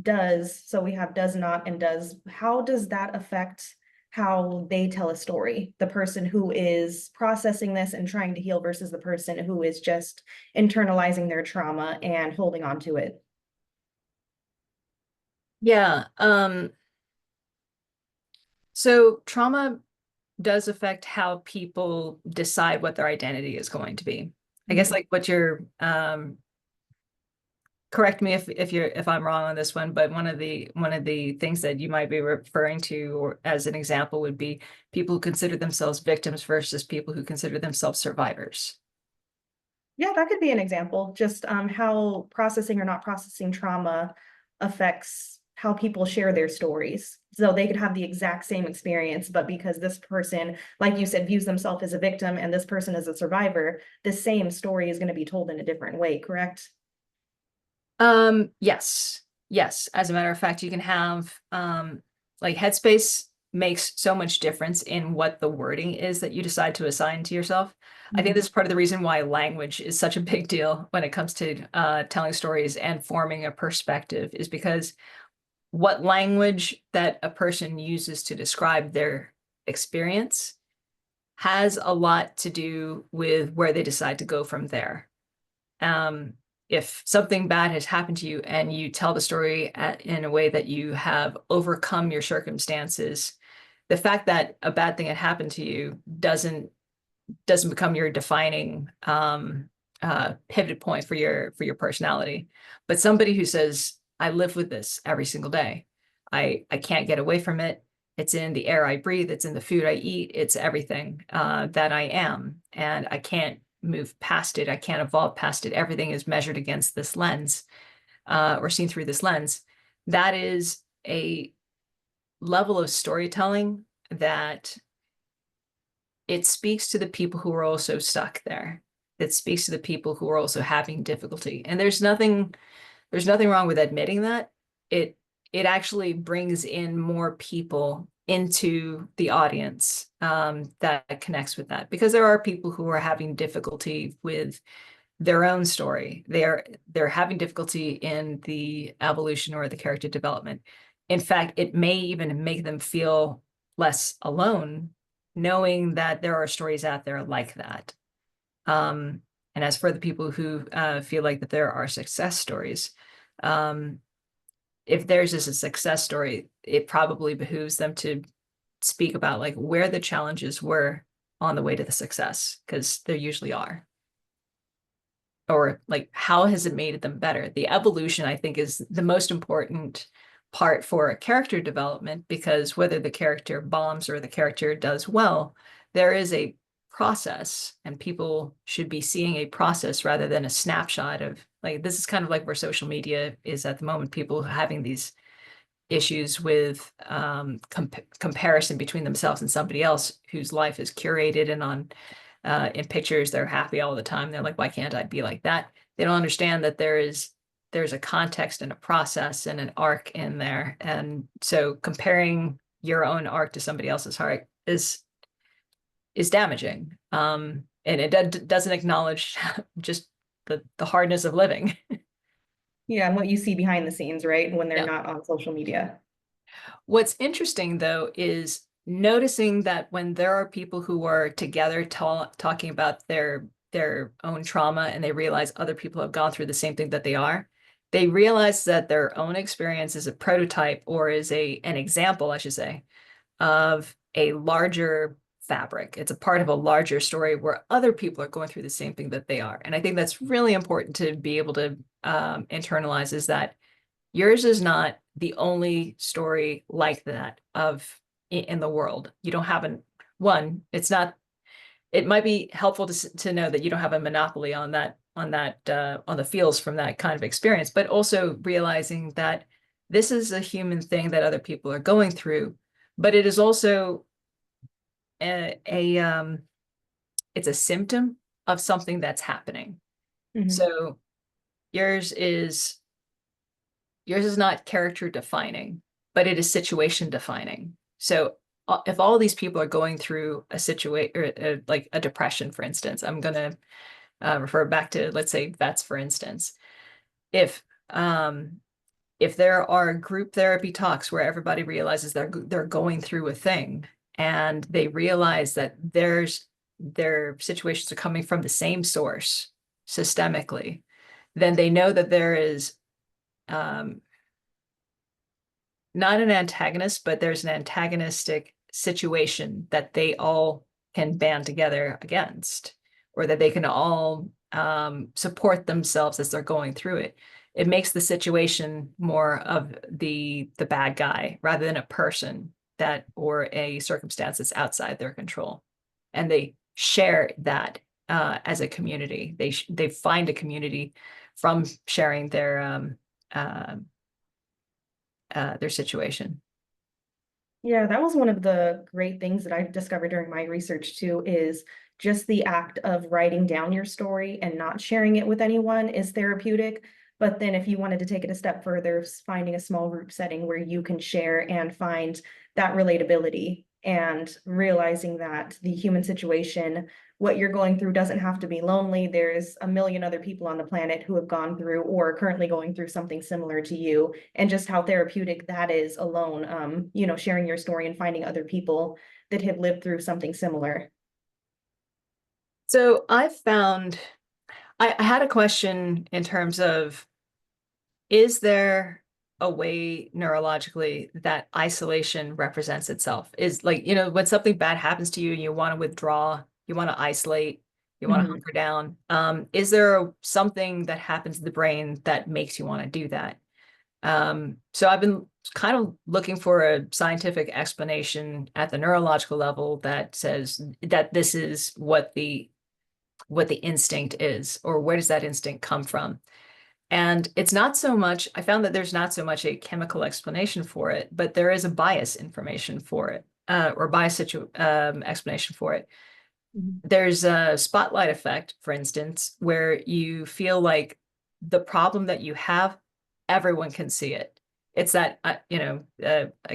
does, so we have does not and does, how does that affect how they tell a story? The person who is processing this and trying to heal versus the person who is just internalizing their trauma and holding on to it. Yeah. So trauma does affect how people decide what their identity is going to be. I guess like what you're correct me if I'm wrong on this one, but one of the things that you might be referring to, or as an example, would be people who consider themselves victims versus people who consider themselves survivors. Yeah, that could be an example. Just how processing or not processing trauma affects how people share their stories. So they could have the exact same experience, but because this person, like you said, views themselves as a victim and this person as a survivor, the same story is going to be told in a different way, correct? Yes. Yes. As a matter of fact, you can have like Headspace makes so much difference in what the wording is that you decide to assign to yourself. I think this is part of the reason why language is such a big deal when it comes to telling stories and forming a perspective, is because what language that a person uses to describe their experience has a lot to do with where they decide to go from there. If something bad has happened to you and you tell the story in a way that you have overcome your circumstances, the fact that a bad thing had happened to you doesn't become your defining pivot point for your personality. But somebody who says, I live with this every single day. I can't get away from it. It's in the air I breathe. It's in the food I eat. It's everything that I am. And I can't move past it. I can't evolve past it. Everything is measured against this lens or seen through this lens. That is a level of storytelling that it speaks to the people who are also stuck there. It speaks to the people who are also having difficulty. And there's nothing wrong with admitting that. It actually brings in more people into the audience that connects with that, because there are people who are having difficulty with their own story. They're having difficulty in the evolution or the character development. In fact, it may even make them feel less alone, knowing that there are stories out there like that. And as for the people who feel like that there are success stories, if theirs is a success story, it probably behooves them to speak about like where the challenges were on the way to the success, because there usually are. Or like, how has it made them better? The evolution, I think, is the most important part for character development, because whether the character bombs or the character does well, there is a process, and people should be seeing a process rather than a snapshot of, like, this is kind of like where social media is at the moment, people having these issues with comparison between themselves and somebody else whose life is curated and on in pictures, they're happy all the time. They're like, why can't I be like that? They don't understand that there's a context and a process and an arc in there. And so comparing your own arc to somebody else's arc is damaging. And it doesn't acknowledge just the hardness of living. Yeah, and what you see behind the scenes, right? When they're Yeah. not on social media. What's interesting, though, is noticing that when there are people who are together talking about their own trauma, and they realize other people have gone through the same thing that they realize that their own experience is a prototype, or is an example, I should say, of a larger fabric. It's a part of a larger story where other people are going through the same thing that they are. And I think that's really important to be able to internalize, is that yours is not the only story like that in the world. You don't have it's not, it might be helpful to know that you don't have a monopoly on the feels from that kind of experience, but also realizing that this is a human thing that other people are going through, but it is also it's a symptom of something that's happening. Mhm. So yours is not character defining, but it is situation defining. So if all these people are going through a situation, like a depression, for instance, I'm going to refer back to, let's say, vets, for instance. If there are group therapy talks where everybody realizes they're going through a thing, and they realize that their situations are coming from the same source systemically, then they know that there is not an antagonist, but there's an antagonistic situation that they all can band together against, or that they can all support themselves as they're going through it. It makes the situation more of the bad guy rather than a person or a circumstance that's outside their control. And they share that as a community. They find a community from sharing their situation. Yeah, that was one of the great things that I discovered during my research too, is just the act of writing down your story and not sharing it with anyone is therapeutic. But then if you wanted to take it a step further, finding a small group setting where you can share and find that relatability, and realizing that the human situation, what you're going through, doesn't have to be lonely. There's a million other people on the planet who have gone through or are currently going through something similar to you, and just how therapeutic that is alone. Sharing your story and finding other people that have lived through something similar. So I found, I had a question in terms of, is there a way neurologically that isolation represents itself? Is, like, when something bad happens to you and you want to withdraw, you want to isolate, you want to hunker down. Is there something that happens in the brain that makes you want to do that? So I've been kind of looking for a scientific explanation at the neurological level that says that this is what the instinct is, or where does that instinct come from? And it's not so much, I found that there's not so much a chemical explanation for it, but there is a bias information for it, or explanation for it. Mhm. There's a spotlight effect, for instance, where you feel like the problem that you have, everyone can see it. It's that, I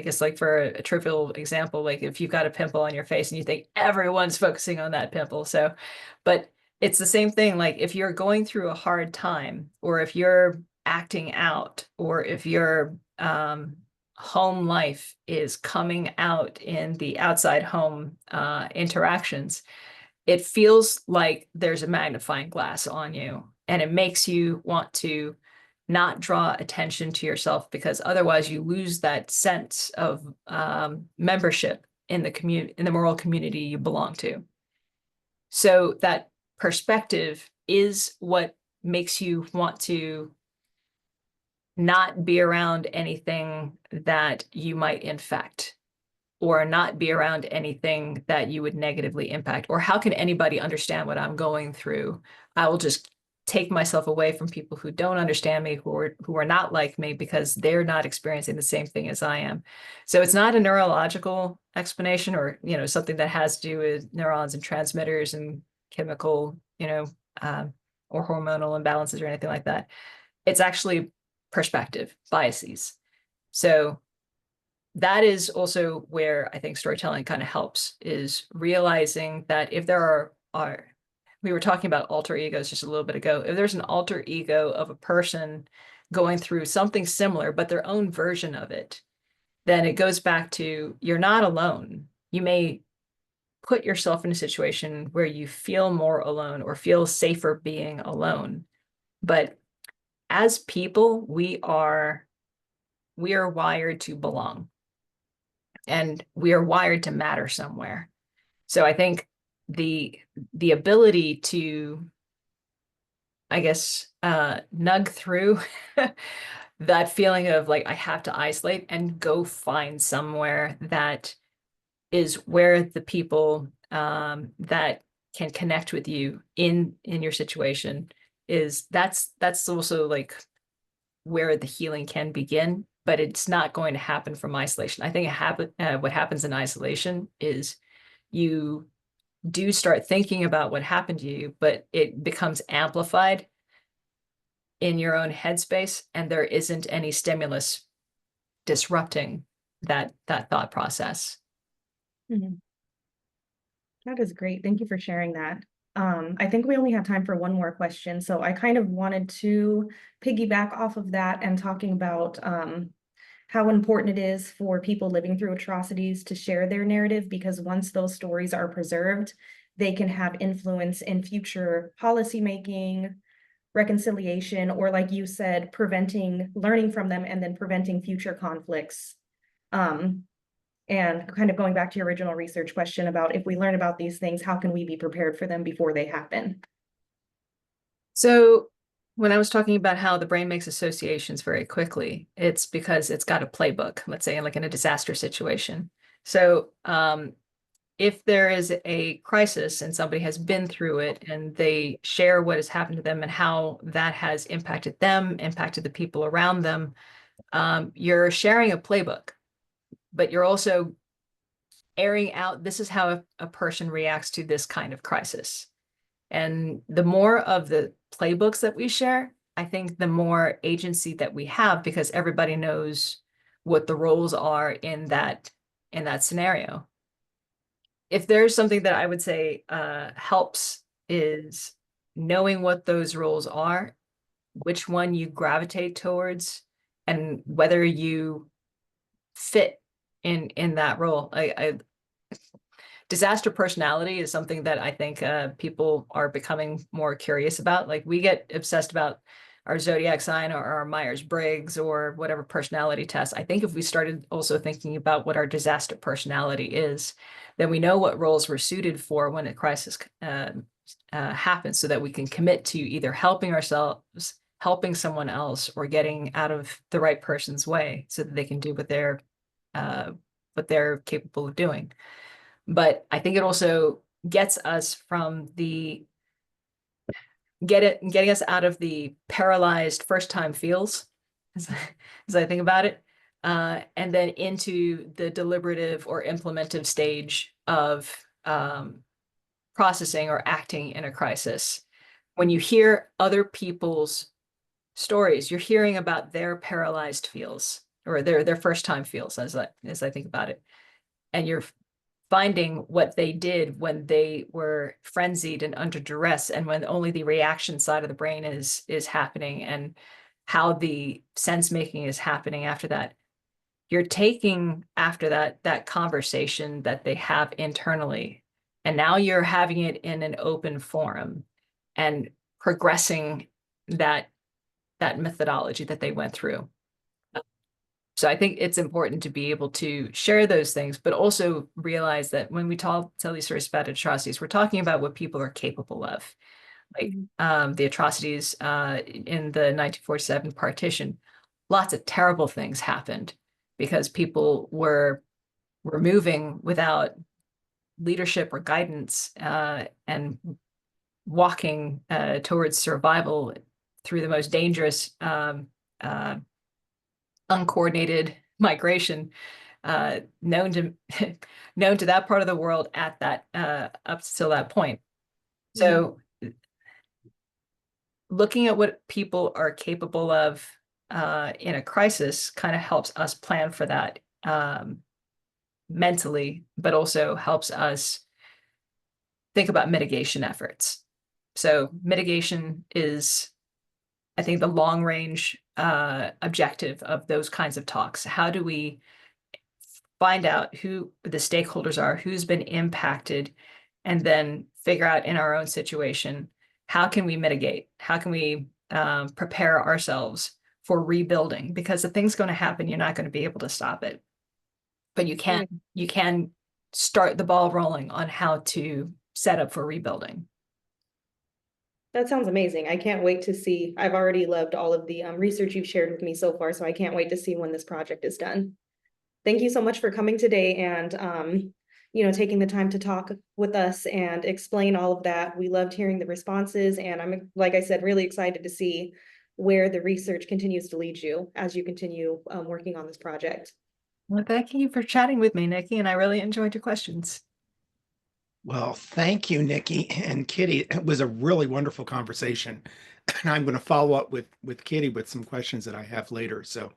guess like for a trivial example, like if you've got a pimple on your face and you think everyone's focusing on that pimple. So, but it's the same thing. Like if you're going through a hard time, or if you're acting out, or if your home life is coming out in the outside home interactions, it feels like there's a magnifying glass on you, and it makes you want to not draw attention to yourself, because otherwise you lose that sense of membership in the community, in the moral community you belong to. So that perspective is what makes you want to not be around anything that you might infect, or not be around anything that you would negatively impact. Or how can anybody understand what I'm going through? I will just take myself away from people who don't understand me, who are not like me, because they're not experiencing the same thing as I am. So it's not a neurological explanation, or something that has to do with neurons and transmitters and chemical, um, or hormonal imbalances or anything like that. It's actually perspective biases. So that is also where I think storytelling kind of helps, is realizing that if there are we were talking about alter egos just a little bit ago, if there's an alter ego of a person going through something similar, but their own version of it, then it goes back to, you're not alone. You may put yourself in a situation where you feel more alone, or feel safer being alone. But as people, we are wired to belong, and we are wired to matter somewhere. So I think the ability to, I guess, nug through that feeling of like, I have to isolate and go find somewhere that is where the people that can connect with you in your situation is, that's also like where the healing can begin. But it's not going to happen from isolation. I think what happens in isolation is you do start thinking about what happened to you, but it becomes amplified in your own headspace, and there isn't any stimulus disrupting that thought process. Mhm. That is great. Thank you for sharing that. I think we only have time for one more question. So I kind of wanted to piggyback off of that and talking about how important it is for people living through atrocities to share their narrative, because once those stories are preserved, they can have influence in future policymaking, reconciliation, or like you said, learning from them and then preventing future conflicts. And kind of going back to your original research question about, if we learn about these things, how can we be prepared for them before they happen? So when I was talking about how the brain makes associations very quickly, it's because it's got a playbook, let's say, like in a disaster situation. So if there is a crisis and somebody has been through it, and they share what has happened to them and how that has impacted them, impacted the people around them, you're sharing a playbook, but you're also airing out, this is how a person reacts to this kind of crisis. And the more of the playbooks that we share, I think the more agency that we have, because everybody knows what the roles are in that scenario. If there's something that I would say helps, is knowing what those roles are, which one you gravitate towards, and whether you fit in that role. Disaster personality is something that I think people are becoming more curious about. Like, we get obsessed about our zodiac sign or our Myers-Briggs or whatever personality test. I think if we started also thinking about what our disaster personality is, then we know what roles we're suited for when a crisis happens, so that we can commit to either helping ourselves, helping someone else, or getting out of the right person's way so that they can do what they're capable of doing. But I think it also gets us from the getting us out of the paralyzed first time feels, as, as I think about it, and then into the deliberative or implementive stage of processing or acting in a crisis. When you hear other people's stories, you're hearing about their paralyzed feels or their first time feels, as I think about it, and you're finding what they did when they were frenzied and under duress, and when only the reaction side of the brain is happening, and how the sense making is happening after that. You're taking after that conversation that they have internally, and now you're having it in an open forum and progressing that methodology that they went through. So I think it's important to be able to share those things, but also realize that when we tell these stories about atrocities, we're talking about what people are capable of. Like the atrocities in the 1947 partition, lots of terrible things happened because people were moving without leadership or guidance and walking towards survival through the most dangerous uncoordinated migration known to known to that part of the world at that up till that point. So looking at what people are capable of in a crisis kind of helps us plan for that mentally, but also helps us think about mitigation efforts. So mitigation is, I think, the long range objective of those kinds of talks. How do we find out who the stakeholders are, who's been impacted, and then figure out in our own situation, how can we mitigate? How can we prepare ourselves for rebuilding? Because the thing's going to happen, you're not going to be able to stop it. But you can start the ball rolling on how to set up for rebuilding. That sounds amazing. I can't wait to see. I've already loved all of the research you've shared with me so far, so I can't wait to see when this project is done. Thank you so much for coming today and taking the time to talk with us and explain all of that. We loved hearing the responses, and I'm, like I said, really excited to see where the research continues to lead you as you continue working on this project. Well, thank you for chatting with me, Nikki, and I really enjoyed your questions. Well, thank you, Nikki and Kitty. It was a really wonderful conversation. And I'm going to follow up with Kitty with some questions that I have later. So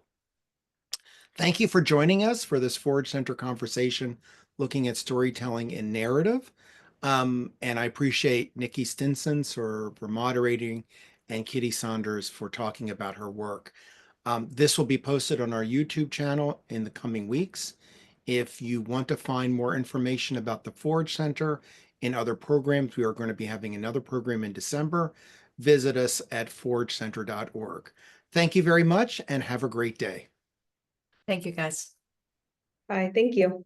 thank you for joining us for this Forage Center conversation looking at storytelling and narrative. And I appreciate Nikki Stinson for moderating and Kitty Saunders for talking about her work. This will be posted on our YouTube channel in the coming weeks. If you want to find more information about the Forage Center and other programs, we are going to be having another program in December. Visit us at foragecenter.org. Thank you very much and have a great day. Thank you, guys. Bye. Thank you.